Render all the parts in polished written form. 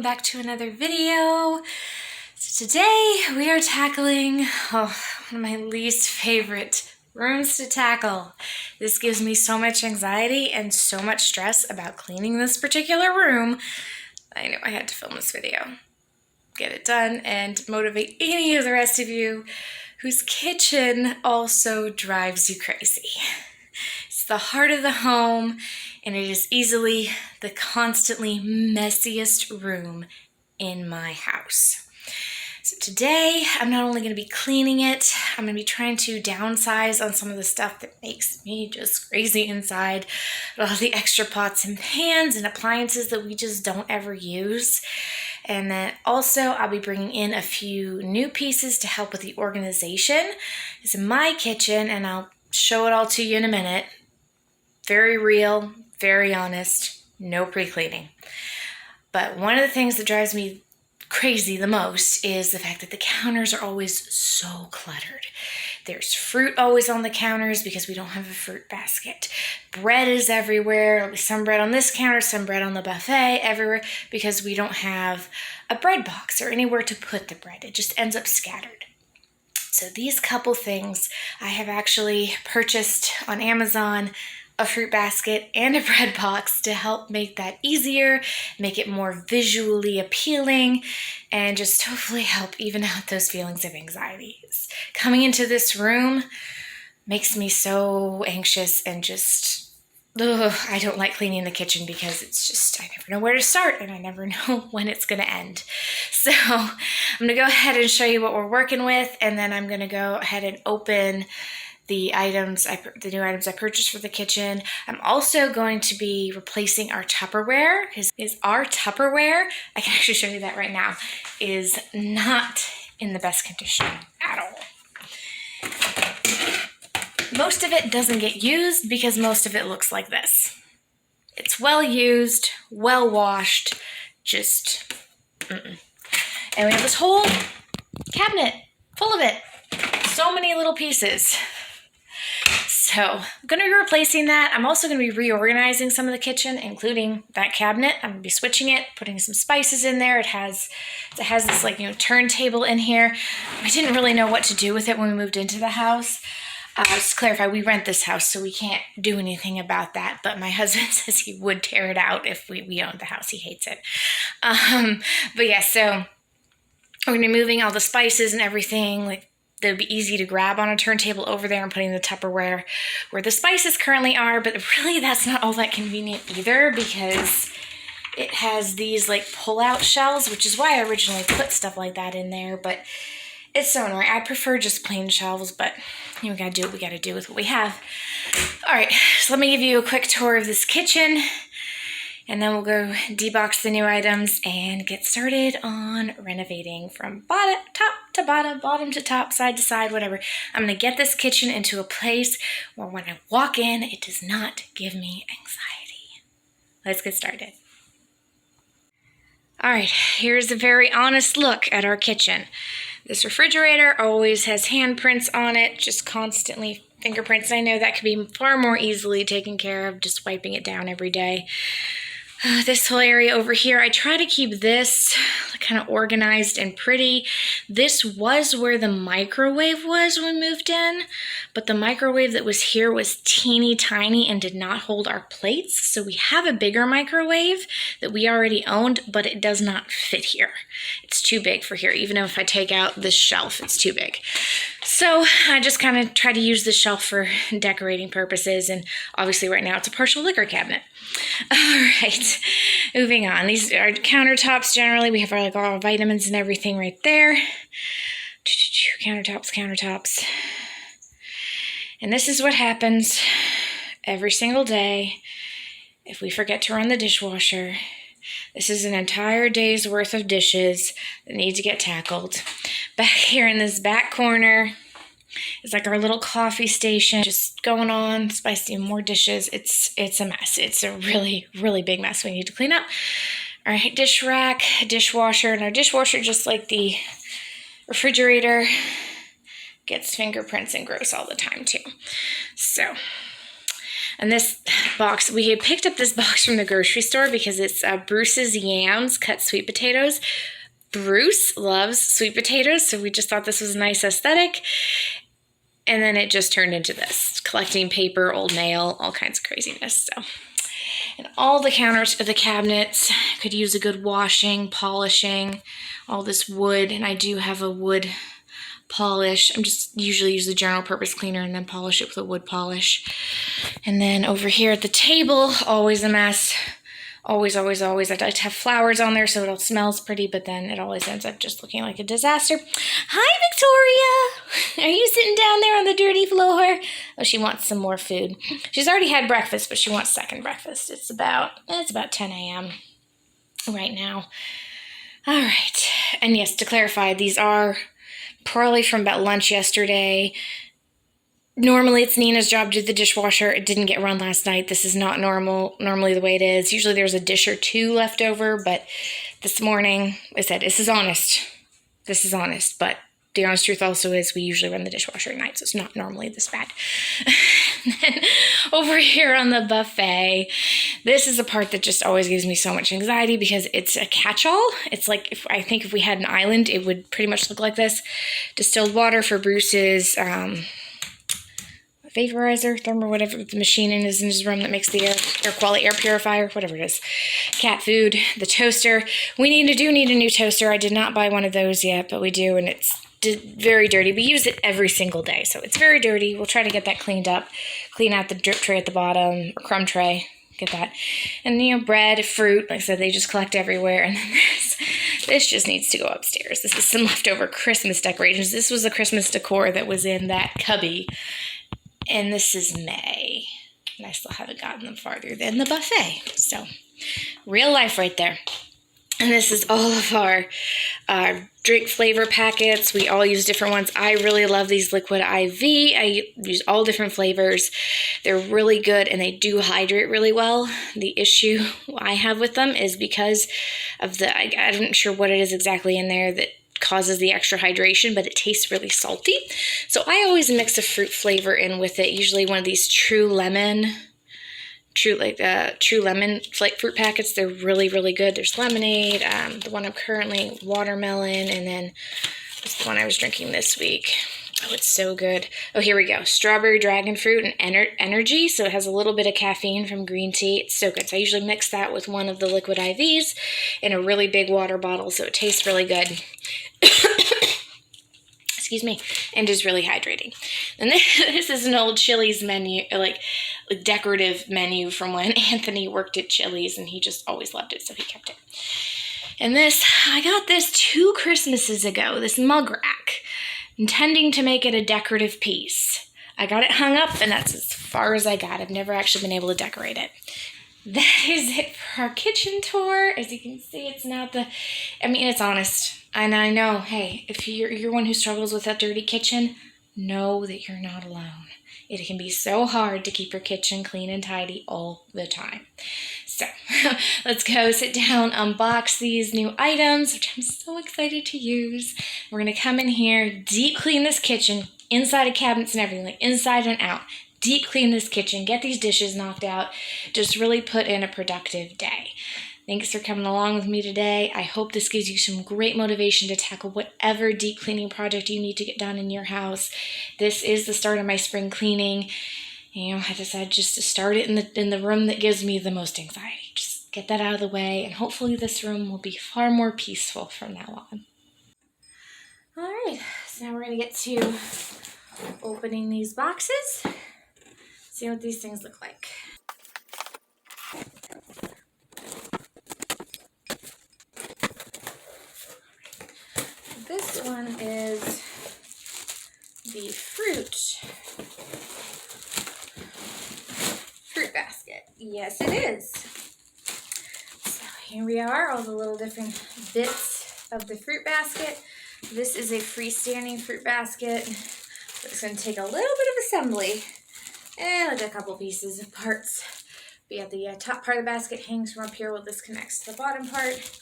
welcome back to another video. So today we are tackling one of my least favorite rooms to tackle. This gives me so much anxiety and so much stress about cleaning this particular room. I knew I had to film this video, get it done, and motivate any of the rest of you whose kitchen also drives you crazy. It's the heart of the home, and it is easily the constantly messiest room in my house. So today, I'm not only going to be cleaning it, I'm going to be trying to downsize on some of the stuff that makes me just crazy inside. All the extra pots and pans and appliances that we just don't ever use. And then also, I'll be bringing in a few new pieces to help with the organization. It's in my kitchen, and I'll show it all to you in a minute. Very real, very honest, no pre-cleaning. But one of the things that drives me crazy the most is the fact that the counters are always so cluttered. There's fruit always on the counters because we don't have a fruit basket. Bread is everywhere. Some bread on this counter, some bread on the buffet, everywhere, because we don't have a bread box or anywhere to put the bread. It just ends up scattered. So these couple things I have actually purchased on Amazon, a fruit basket and a bread box to help make that easier, make it more visually appealing, and just hopefully help even out those feelings of anxiety. Coming into this room makes me so anxious and just, I don't like cleaning the kitchen because it's just, I never know where to start and I never know when it's going to end. So I'm going to go ahead and show you what we're working with, and then I'm going to go ahead and open the new items I purchased for the kitchen. I'm also going to be replacing our Tupperware, because our Tupperware, I can actually show you that right now, is not in the best condition at all. Most of it doesn't get used because most of it looks like this. It's well used, well washed, just And we have this whole cabinet full of it. So many little pieces. So I'm going to be replacing that. I'm also going to be reorganizing some of the kitchen, including that cabinet. I'm going to be switching it, putting some spices in there. It has this turntable in here. I didn't really know what to do with it when we moved into the house. Just to clarify, we rent this house, so we can't do anything about that. But my husband says he would tear it out if we owned the house. He hates it. But yeah, so we're going to be moving all the spices and everything, that would be easy to grab on a turntable over there and putting the Tupperware where the spices currently are, but really that's not all that convenient either because it has these pull-out shelves, which is why I originally put stuff like that in there, but it's so annoying. I prefer just plain shelves, but we gotta do what we gotta do with what we have. All right, so let me give you a quick tour of this kitchen, and then we'll go debox the new items and get started on renovating from top to bottom to top, side to side, whatever. I'm going to get this kitchen into a place where when I walk in, it does not give me anxiety. Let's get started. All right, here's a very honest look at our kitchen. This refrigerator always has handprints on it, just constantly fingerprints. I know that could be far more easily taken care of just wiping it down every day. This whole area over here, I try to keep this kind of organized and pretty. This was where the microwave was when we moved in, but the microwave that was here was teeny tiny and did not hold our plates. So we have a bigger microwave that we already owned, but it does not fit here. It's too big for here. Even if I take out this shelf, it's too big. So I just kind of try to use the shelf for decorating purposes, and obviously right now it's a partial liquor cabinet. All right, moving on. These are countertops generally. We have all our vitamins and everything right there. Countertops. And this is what happens every single day if we forget to run the dishwasher. This is an entire day's worth of dishes that need to get tackled. Back here in this back corner is our little coffee station, just going on, spicy, more dishes. It's a mess. It's a really, really big mess we need to clean up. All right, dish rack, dishwasher, and our dishwasher, just like the refrigerator, gets fingerprints and gross all the time too. So And this box, we had picked up this box from the grocery store because it's Bruce's Yams cut sweet potatoes. Bruce loves sweet potatoes, so we just thought this was a nice aesthetic. And then it just turned into this, collecting paper, old mail, all kinds of craziness. So, and all the counters of the cabinets could use a good washing, polishing, all this wood. And I do have a wood polish. I'm just usually use the general purpose cleaner and then polish it with a wood polish. And then over here at the table, always a mess. Always, always, always. I like to have flowers on there so it all smells pretty, but then it always ends up just looking like a disaster. Hi, Victoria! Are you sitting down there on the dirty floor? Oh, she wants some more food. She's already had breakfast, but she wants second breakfast. It's about 10 a.m. right now. All right. And yes, to clarify, these are probably from about lunch yesterday. Normally it's Nina's job to do the dishwasher. It didn't get run last night. This is not normally the way it is. Usually there's a dish or two left over, but this morning, I said, this is honest. This is honest, but the honest truth also is we usually run the dishwasher at night, so it's not normally this bad. Then over here on the buffet, this is the part that just always gives me so much anxiety because it's a catch-all. It's like, I think if we had an island, it would pretty much look like this. Distilled water for Bruce's vaporizer, thermo, whatever the machine in his room that makes the air quality air purifier, whatever it is. Cat food, the toaster. We need a new toaster. I did not buy one of those yet, but we do, and it's very dirty. We use it every single day, so it's very dirty. We'll try to get that cleaned up, clean out the drip tray at the bottom, or crumb tray, get that. And, bread, fruit, like I said, they just collect everywhere. And then this just needs to go upstairs. This is some leftover Christmas decorations. This was the Christmas decor that was in that cubby. And this is May. And I still haven't gotten them farther than the buffet. So, real life right there. And this is all of our drink flavor packets. We all use different ones. I really love these Liquid IV. I use all different flavors. They're really good and they do hydrate really well. The issue I have with them is because of I'm not sure what it is exactly in there that causes the extra hydration, but it tastes really salty. So I always mix a fruit flavor in with it. Usually one of these True Lemon fruit packets. They're really, really good. There's lemonade, the one I'm currently watermelon, and then this is the one I was drinking this week. Oh, it's so good. Oh, here we go. Strawberry dragon fruit and energy. So it has a little bit of caffeine from green tea. It's so good. So I usually mix that with one of the Liquid IVs in a really big water bottle. So it tastes really good. Excuse me. And is really hydrating. And this is an old Chili's menu, like decorative menu from when Anthony worked at Chili's, and he just always loved it, so he kept it. And this, I got this 2 Christmases ago, this mug rack, intending to make it a decorative piece. I got it hung up, and that's as far as I got. I've never actually been able to decorate it. That is it for our kitchen tour. As you can see, it's not it's honest. And I know, hey, if you're one who struggles with that dirty kitchen, know that you're not alone. It can be so hard to keep your kitchen clean and tidy all the time. So let's go sit down, unbox these new items, which I'm so excited to use. We're going to come in here, deep clean this kitchen, inside of cabinets and everything, like inside and out. Deep clean this kitchen, get these dishes knocked out, just really put in a productive day. Thanks for coming along with me today. I hope this gives you some great motivation to tackle whatever deep cleaning project you need to get done in your house. This is the start of my spring cleaning. I decided just to start it in the room that gives me the most anxiety. Just get that out of the way, and hopefully this room will be far more peaceful from now on. All right, so now we're going to get to opening these boxes. See what these things look like. This one is the fruit basket. Yes, it is. So here we are, all the little different bits of the fruit basket. This is a freestanding fruit basket. It's going to take a little bit of assembly and like a couple pieces of parts. But yeah, the top part of the basket hangs from up here while this connects to the bottom part.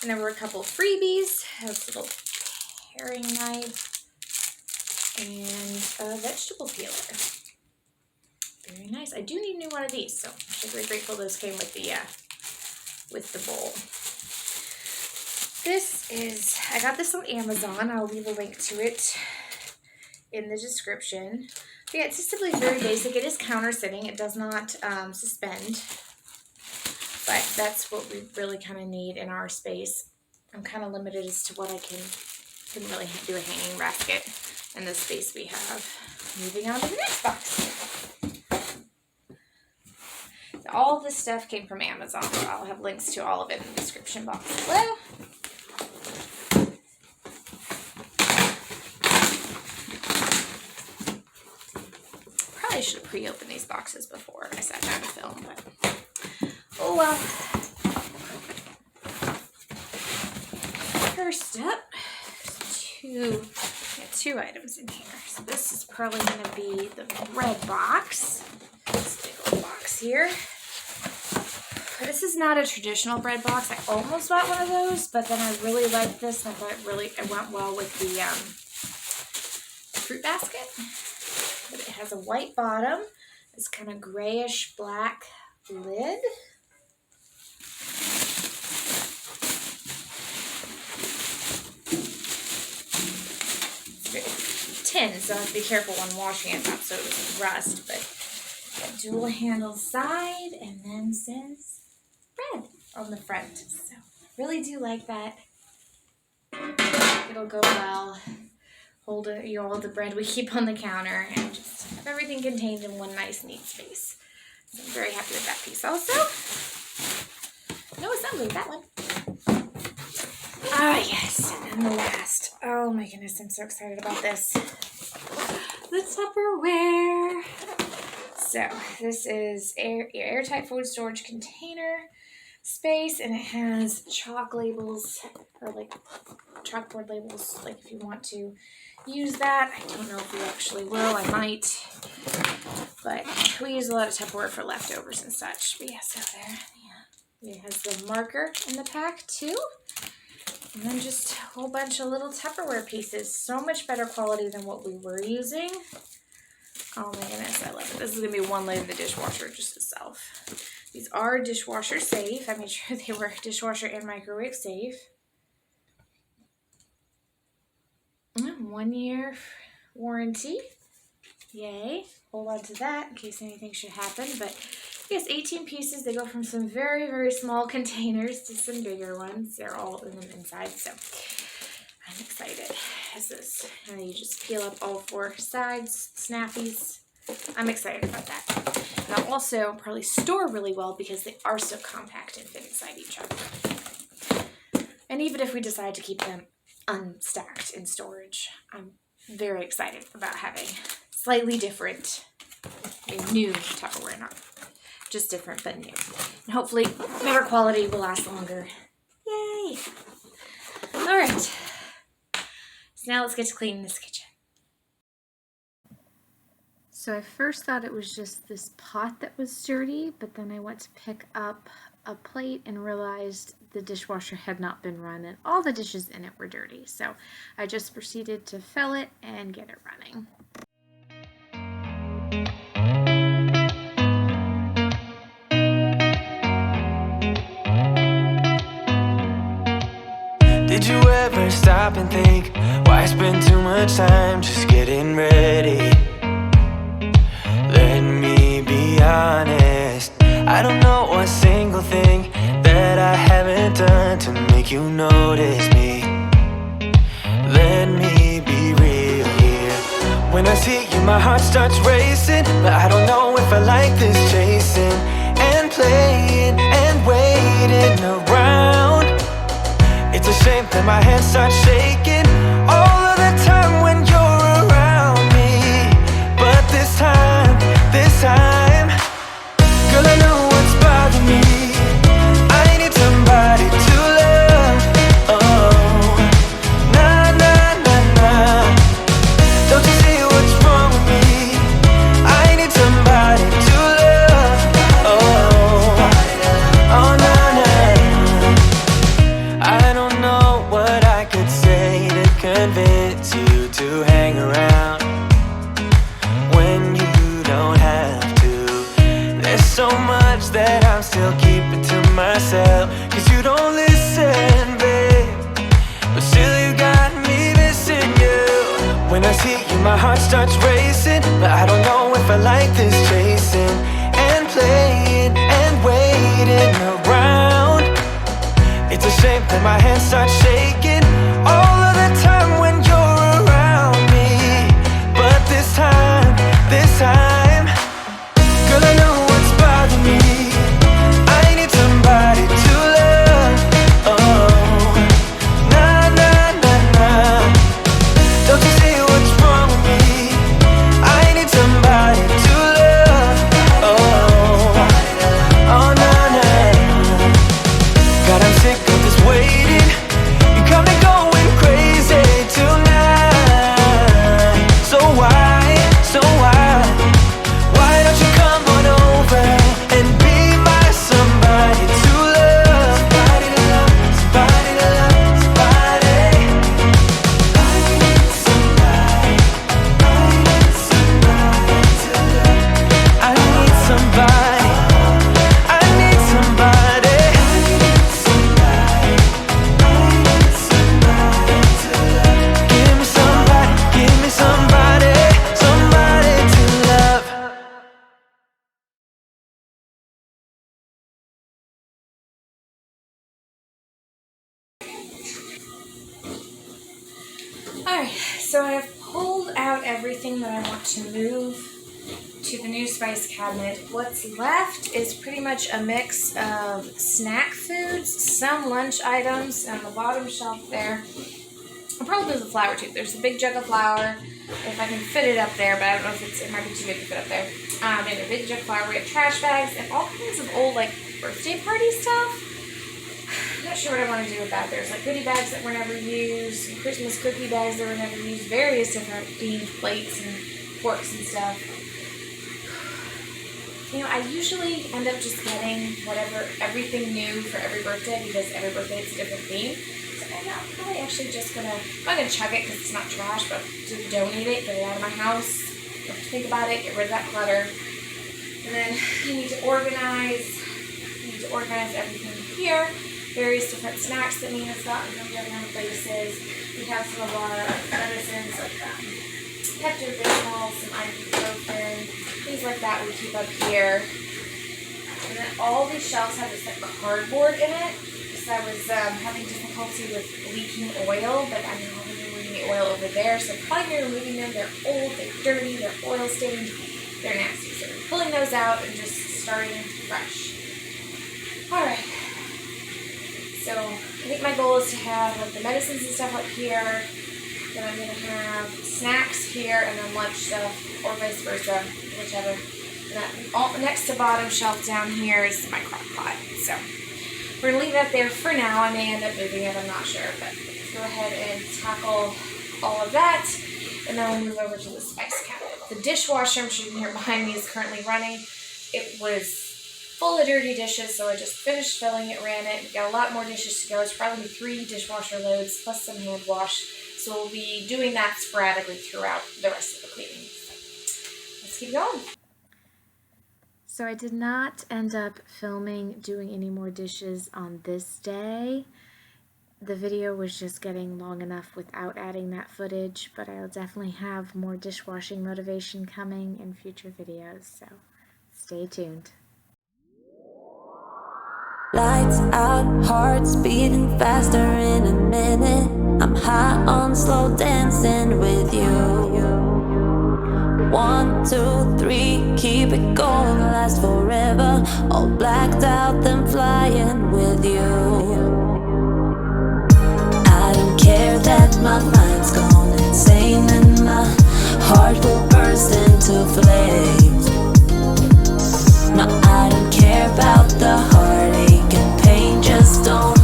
And there were a couple freebies. Has little paring knife and a vegetable peeler. Very nice. I do need a new one of these, so I'm very grateful those came with the bowl. This is, I got this on Amazon. I'll leave a link to it in the description. But yeah, it's just simply very basic. It is counter sitting. It does not suspend. But that's what we really kind of need in our space. I'm kind of limited as to what I couldn't really do a hanging basket in the space we have. Moving on to the next box. So all of this stuff came from Amazon. So I'll have links to all of it in the description box below. Probably should have pre-opened these boxes before I sat down to film, but oh well. First up, two items in here. So this is probably going to be the bread box. This big old box here. This is not a traditional bread box. I almost bought one of those, but then I really liked this, and I thought it went well with the fruit basket. But it has a white bottom. It's kind of grayish black lid. Tin, so I have to be careful when washing it, not so it doesn't rust, but got dual handle side, and then says bread on the front. So really do like that. It'll go well. Hold all the bread we keep on the counter, and just have everything contained in one nice neat space. So I'm very happy with that piece also. No assembly with that one. Ah, yes, and then the last. Oh my goodness, I'm so excited about this. The Tupperware. So this is airtight food storage container space, and it has chalk labels, or like chalkboard labels, like if you want to use that. I don't know if you actually will. I might. But we use a lot of Tupperware for leftovers and such. But yeah, so there. Yeah. It has the marker in the pack too. And then just a whole bunch of little Tupperware pieces. So much better quality than what we were using. Oh my goodness, I love it. This is going to be one load in the dishwasher just itself. These are dishwasher safe. I made sure they were dishwasher and microwave safe. 1 year warranty. Yay. Hold on to that in case anything should happen. But yes, 18 pieces. They go from some very, very small containers to some bigger ones. They're all in them inside. So I'm excited. This is, and you just peel up all four sides, snappies. I'm excited about that. And I'll also probably store really well because they are so compact and fit inside each other. And even if we decide to keep them unstacked in storage, I'm very excited about having slightly different, new Tupperware, not just different but new. And hopefully better quality will last longer. Yay! All right. So now let's get to cleaning this kitchen. So I first thought it was just this pot that was dirty, but then I went to pick up a plate and realized the dishwasher had not been run and all the dishes in it were dirty. So I just proceeded to fill it and get it running. Did you ever stop and think, why spend too much time just getting ready? Let me be honest, I don't know a single thing that I haven't done to make you notice me. Let me be real here. When I see you, my heart starts racing, but I don't know if I like this chasing and playing and waiting around. It's a shame that my hands start shaking all of the time when you're around me. But this time, girl, I know what's bothering me. I need somebody to love. Oh, nah, nah, nah, nah. Don't you see what's wrong with me? I need somebody to love. Oh, oh, nah, nah. I don't know what I could say still keep it to myself, 'cause you don't listen, babe. But still you got me missing you. When I see you, my heart starts racing, but I don't know if I like this chasing and playing and waiting around. It's a shame that my hands start shaking all of the time when you're around me. But this time, girl, I know what's bothering me. I need somebody to love. Oh, nah, nah, nah, nah. Don't you see what's wrong with me? I need somebody to love. Oh, oh, nah, nah. God, I'm sick of this waiting. You got me going crazy tonight. So why? Why don't you come on over and be my somebody to love? Somebody to love, somebody to love, somebody. I need somebody, I need somebody to love. I need somebody, I need somebody. I need somebody, I need somebody to love. Give me somebody, give me somebody, somebody to love. Alright, so I have pulled out everything that I want to move to the new spice cabinet. What's left is pretty much a mix of snack foods, some lunch items on the bottom shelf there. I'll probably lose the flour too. There's a big jug of flour, if I can fit it up there, but I don't know if it might be too big to fit up there. Maybe a big jug of flour. We have trash bags and all kinds of old like birthday party stuff. I'm not sure what I want to do with that. There's like goodie bags that were never used, some Christmas cookie bags that were never used, various different themed plates and forks and stuff. You know, I usually end up just getting everything new for every birthday because every birthday it's a different theme. So I'm probably actually just gonna, I'm not gonna chug it because it's not trash, but to donate it, get it out of my house, don't have to think about it, get rid of that clutter. And then you need to organize everything here. Various different snacks that Nina's gotten from different places. We have some of our medicines like Pepto-Bismol, some ibuprofen, things like that we keep up here. And then all these shelves have this like cardboard in it because I was having difficulty with leaking oil, but I'm not removing the oil over there. So probably be removing them. They're old, they're dirty, they're oil stained, they're nasty. So we're pulling those out and just starting fresh. Alright. So I think my goal is to have like the medicines and stuff up here. Then I'm going to have snacks here and then lunch stuff, or vice versa, whichever. And then all next to bottom shelf down here is my crock pot. So we're going to leave that there for now. I may end up moving it, I'm not sure. But let's go ahead and tackle all of that. And then we'll move over to the spice cabinet. The dishwasher, which you can hear behind me, is currently running. It was full of dirty dishes, so I just finished filling it, ran it. We've got a lot more dishes to go. It's probably 3 dishwasher loads plus some hand wash. So we'll be doing that sporadically throughout the rest of the cleaning. Let's keep going. So I did not end up doing any more dishes on this day. The video was just getting long enough without adding that footage, but I'll definitely have more dishwashing motivation coming in future videos, so stay tuned. Lights out, hearts beating faster in a minute. I'm high on slow dancing with you. 1, 2, 3, keep it going, last forever. All blacked out, then flying with you. I don't care that my mind's gone insane and my heart will burst into flames. No, I don't care about the heartache and pain. Just don't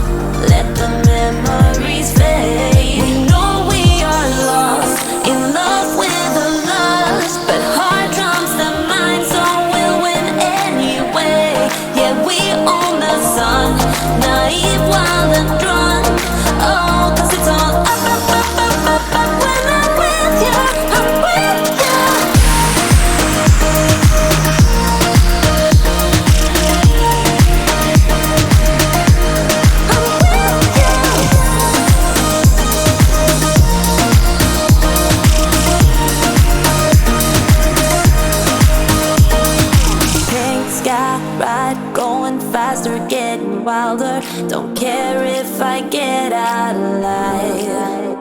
let the memories fade. We know we are lost, in love with the lust, but heart trumps the mind, so we'll win anyway. Yeah, we own the sun, naive, wild and drunk. Oh, 'cause it's all up, up, up, up, up, up. When I'm with you, I'm with you. ride, going faster, getting wilder. Don't care if I get out alive.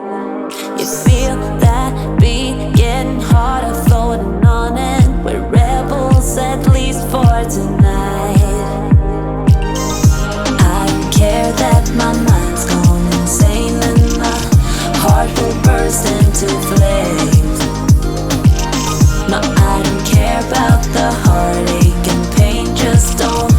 You feel that beat getting harder, floating on it. We're rebels, at least for tonight. I don't care that my mind's gone insane and my heart will burst into flames. No, I don't care about the heartache and pain. Just don't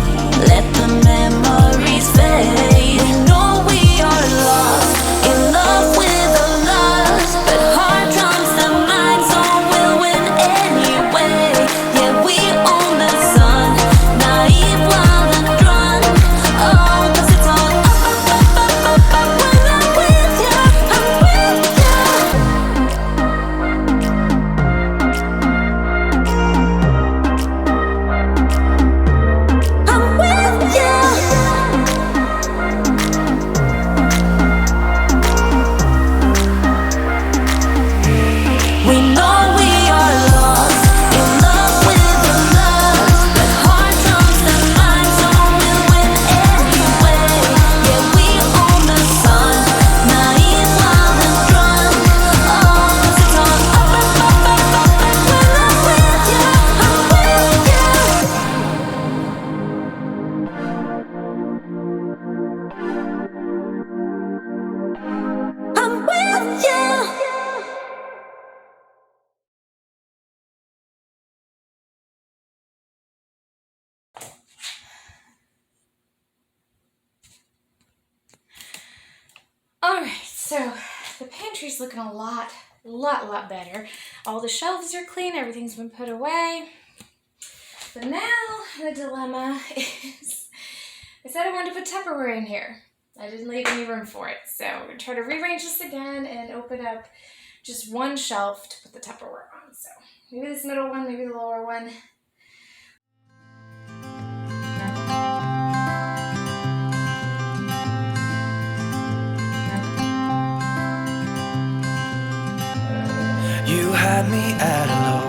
let the memories fade. We know we are lost, in love with a loss, but heart drums the mind, so we'll win anyway. Yeah, we own the sun, naive, wild and drunk. Oh, 'cause it's all up when I'm with you, I'm with you. I'm with you. We know we are lost, in love with the lust, but heart drums the mind, so we'll win anyway. Yeah, we own the sun, naive, wild and drunk. Oh, 'cause it's all up when I'm with you, I'm with you. I'm with you. Alright, so the pantry's looking a lot better. All the shelves are clean, everything's been put away. But now the dilemma is, I said I wanted to put Tupperware in here. I didn't leave any room for it. So we're going to try to rearrange this again and open up just one shelf to put the Tupperware on. So maybe this middle one, maybe the lower one. You had me at hello,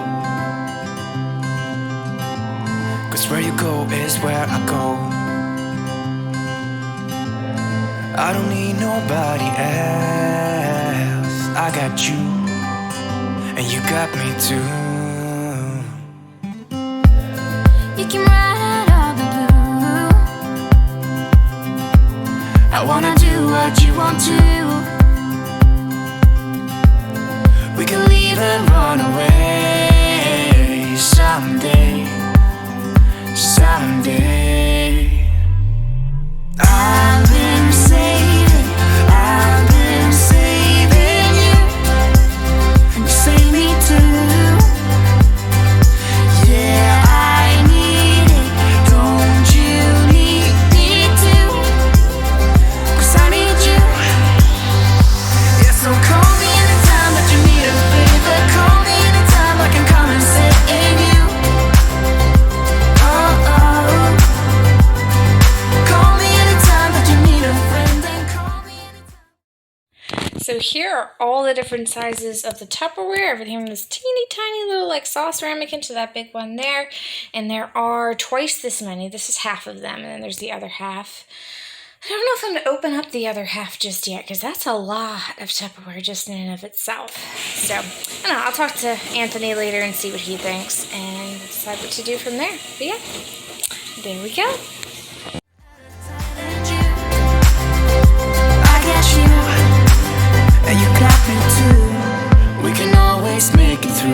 'cause where you go is where I go. I don't need nobody else. I got you, and you got me too. You can ride out all the blue. I wanna do what you want to. We can leave and run away someday, someday. I've been saving you, and you save me too. Yeah, I need it, don't you need me too? 'Cause I need you. Yeah, so call me anytime that you need a favor. Call me anytime I can come and save you. Oh, oh. Call me anytime that you need a friend, and call me anytime. So here are all the different sizes of the Tupperware. Everything from this teeny tiny little like sauce ramekin to that big one there. And there are twice this many. This is half of them, and then there's the other half. I don't know if I'm going to open up the other half just yet, because that's a lot of Tupperware just in and of itself. So, I don't know, I'll talk to Anthony later and see what he thinks, and decide what to do from there. But yeah, there we go. I got you, And you got me too. We can always make it through.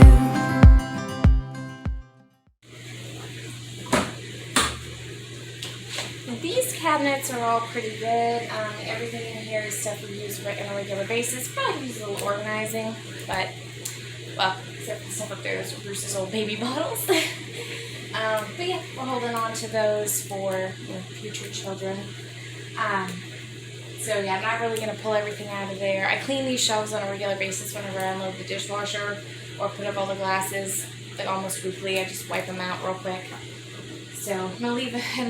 These cabinets are all pretty good. Everything in here is stuff we use on a regular basis. Probably use a little organizing, but, well, except the stuff up there, those are Bruce's old baby bottles. But yeah, we're holding on to those for future children. So yeah, I'm not really going to pull everything out of there. I clean these shelves on a regular basis whenever I unload the dishwasher or put up all the glasses, like almost weekly. I just wipe them out real quick. So I'm going to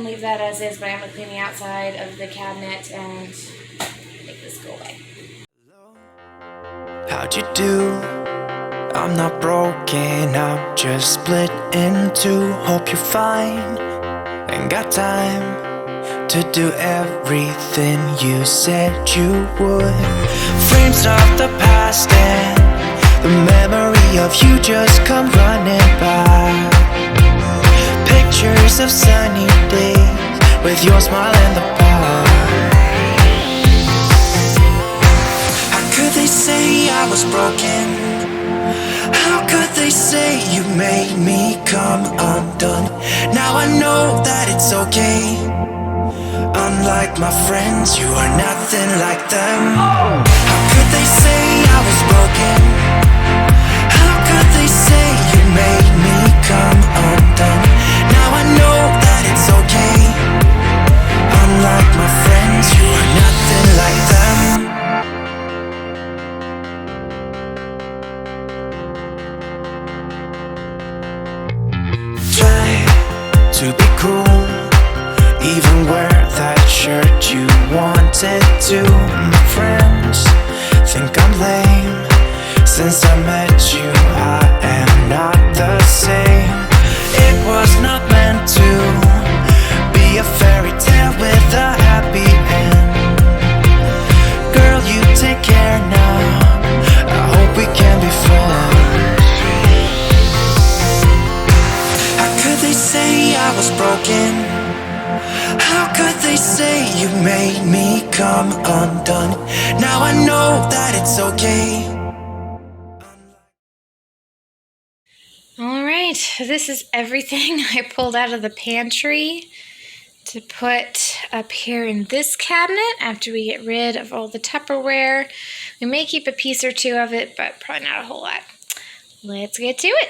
leave that as is, but I'm going to clean the outside of the cabinet and make this go away. How'd you do? I'm not broken, I'm just split in two. Hope you're fine. Ain't got time to do everything you said you would. Frames of the past and the memory of you just come running by. Pictures of sunny days with your smile in the bar. How could they say I was broken? How could they say you made me come undone? Now I know that it's okay. Unlike my friends, you are nothing like them. How could they say I was broken? How could they say you made me come undone? Now I know that it's okay. Unlike my friends, you are nothing like them. Try to be cool, even wear that shirt you wanted to. My friends think I'm lame. Since I met you, I am not the same. It was not meant to be a fairy tale with a happy end. Girl, you take care now. I hope we can be friends. How could they say I was broken? How could they say you made me come undone? Now I know that it's okay. All right, this is everything I pulled out of the pantry to put up here in this cabinet after we get rid of all the Tupperware. We may keep a piece or two of it, but probably not a whole lot. Let's get to it.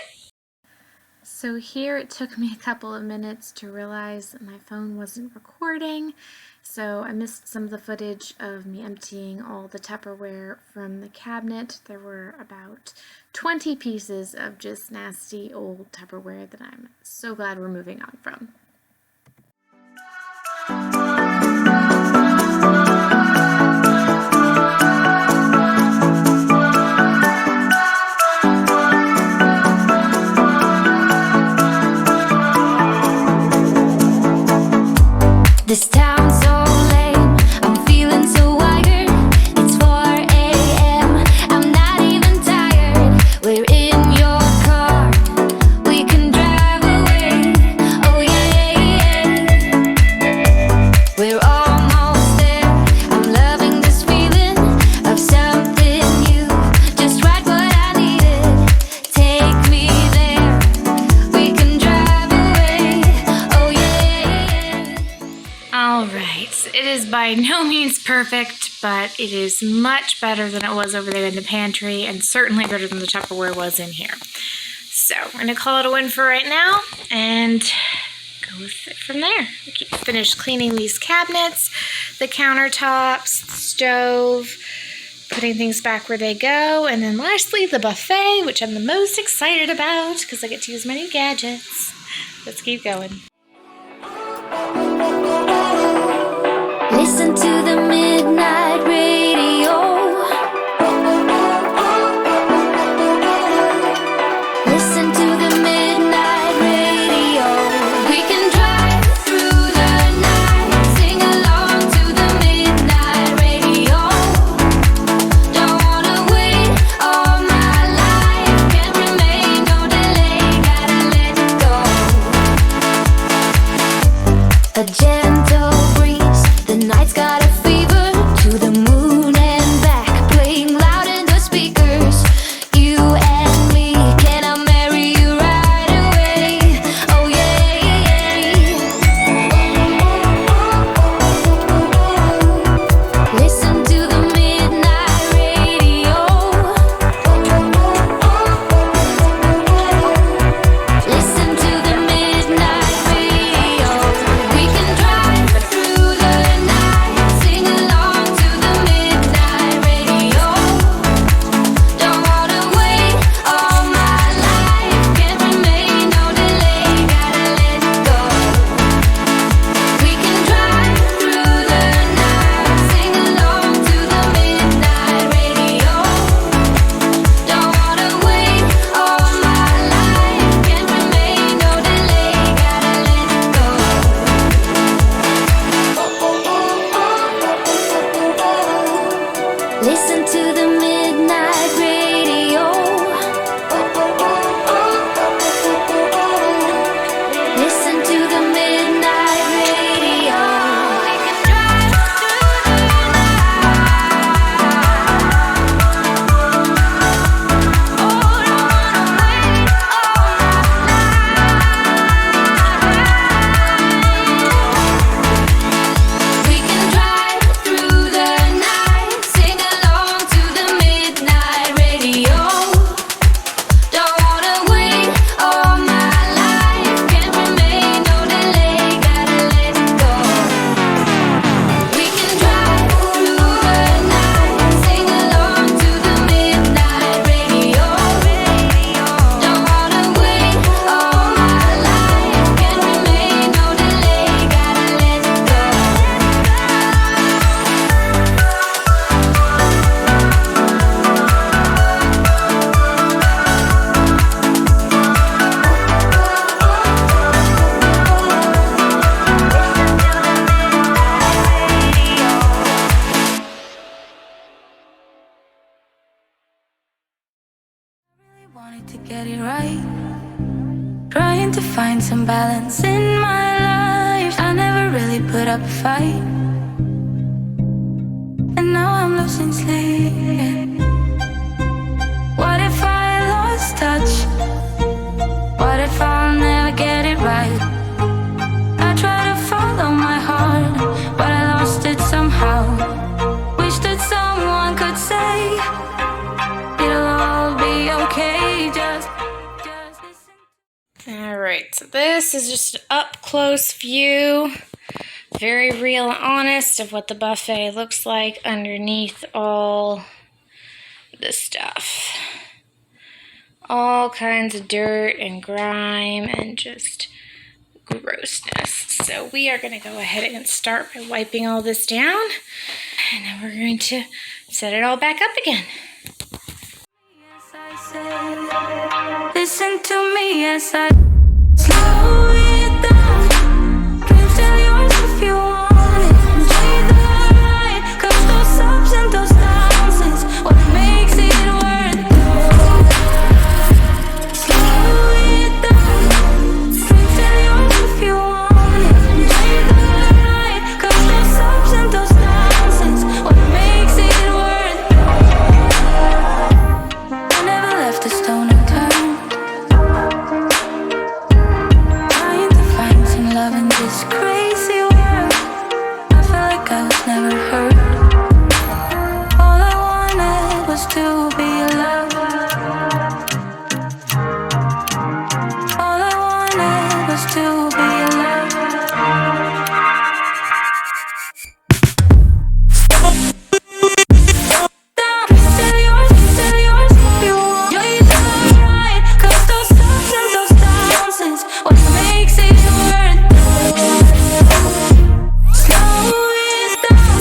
So here it took me a couple of minutes to realize that my phone wasn't recording, so I missed some of the footage of me emptying all the Tupperware from the cabinet. There were about 20 pieces of just nasty old Tupperware that I'm so glad we're moving on from. This town's so lame, I'm feeling so wired. It's 4 a.m., I'm not even tired. We're in your car, we can drive away. Oh yeah, we're almost there. I'm loving this feeling of something new. Just right what I needed. Take me there, we can drive away. Oh yeah. All right, it is by no means perfect, but it is much better than it was over there in the pantry, and certainly better than the Tupperware was in here. So we're gonna call it a win for right now, and go with it from there. We finished cleaning these cabinets, the countertops, the stove, putting things back where they go, and then lastly the buffet, which I'm the most excited about because I get to use my new gadgets. Let's keep going. Listen to the midnight radio. Listen to the midnight radio. We can drive through the night, sing along to the midnight radio. Don't wanna wait all my life, can't remain, don't delay, gotta let it go. A gentle breeze, the night's got a fever, to the moon and back, playing loud in the speakers. You and me, can I marry you right away? Oh yeah. Listen to the midnight radio. Listen to the midnight radio. We can drive to find some balance in my life. I never really put up a fight, and now I'm losing sleep. What if I lost touch? What if I'll never get it right? I try to follow my heart, but I lost it somehow. Wish that someone could say it'll all be okay. Just listen. Alright, so this is just an up-close view, very real and honest of what the buffet looks like underneath all the stuff. All kinds of dirt and grime and just grossness. So we are going to go ahead and start by wiping all this down, and then we're going to set it all back up again. Yes, I say, listen to me as I slow it down. Dreams still yours if you want it. Enjoy the ride, 'cause those ups and those downs is what makes it worth it. Slow it down. Dreams still yours if you want it. Enjoy the ride, 'cause those ups and those downs is what makes it worth it. I never left a stone unturned, trying to find some love in this crazy world. I felt like I was never hurt. All I wanted was to be loved. All I wanted was to be loved. Still yours if you want. You're the right, 'cause those ups and those downs is what makes it worth it. Slow it down.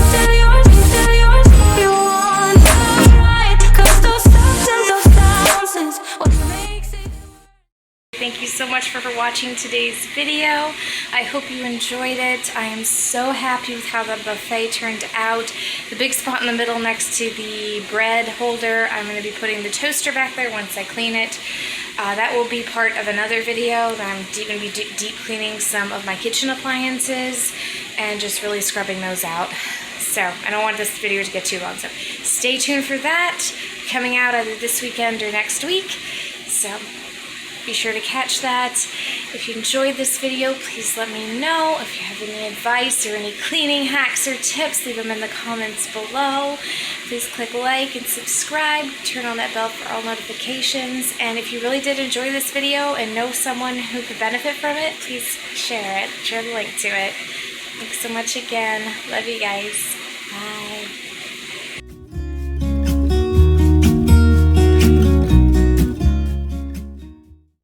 Still yours if you want. You're right, 'cause those ups and those downs is what makes it. Thank you so much for watching today's video. I hope you enjoyed it. I am so happy with how the buffet turned out. The big spot in the middle next to the bread holder, I'm going to be putting the toaster back there once I clean it. That will be part of another video. I'm going to be deep cleaning some of my kitchen appliances and just really scrubbing those out. So I don't want this video to get too long, so stay tuned for that. Coming out either this weekend or next week. So be sure to catch that. If you enjoyed this video, please let me know. If you have any advice or any cleaning hacks or tips, leave them in the comments below. Please click like and subscribe. Turn on that bell for all notifications. And if you really did enjoy this video and know someone who could benefit from it, please share it. Share the link to it. Thanks so much again. Love you guys.